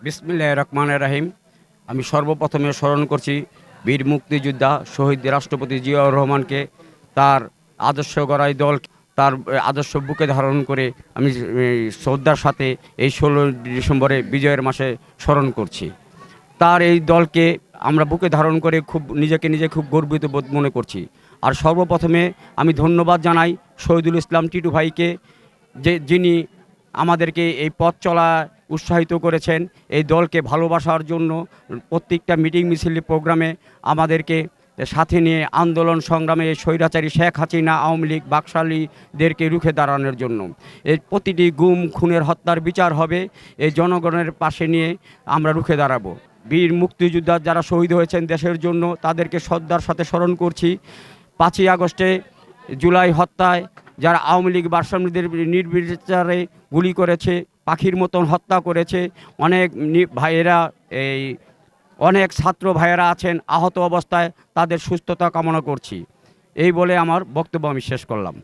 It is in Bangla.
বিসমিল্লাহির রহমানির রহিম। আমি সর্বপ্রথমে স্মরণ করছি বীর মুক্তিযোদ্ধা শহীদ রাষ্ট্রপতি জিয়াউর রহমানকে। তার আদর্শ গড়াই দল, তার আদর্শ বুকে ধারণ করে আমি শ্রদ্ধার সাথে এই 16 ডিসেম্বরে বিজয়ের মাসে স্মরণ করছি। তার এই দলকে আমরা বুকে ধারণ করে নিজে খুব গর্বিত বোধ মনে করছি। আর সর্বপ্রথমে আমি ধন্যবাদ জানাই শহীদুল ইসলাম টিটু ভাইকে, যিনি আমাদেরকে এই পথ চলা উৎসাহিত করেছেন। এই দলকে ভালোবাসার জন্য প্রত্যেকটা মিটিং মিছিল প্রোগ্রামে আমাদেরকে সাথে নিয়ে আন্দোলন সংগ্রামে এই স্বৈরাচারী শেখ হাসিনা, আওয়ামী লীগ, বাকশালীদেরকে রুখে দাঁড়ানোর জন্য এই প্রতিটি গুম খুনের হত্যার বিচার হবে। এই জনগণের পাশে নিয়ে আমরা রুখে দাঁড়াবো। বীর মুক্তিযোদ্ধা যারা শহীদ হয়েছেন দেশের জন্য, তাদেরকে শ্রদ্ধার সাথে স্মরণ করছি। 5ই আগস্টে জুলাই হত্যায় যারা আওয়ামী লীগ বাকশালীদের নির্বিচারে গুলি করেছে, পাখির মতন হত্যা করেছে, অনেক ভাইয়েরা অনেক ছাত্র ভাইয়েরা আছেন আহত অবস্থায়, তাদের সুস্থতা কামনা করছি। এই বলে আমার বক্তব্য আমি শেষ করলাম।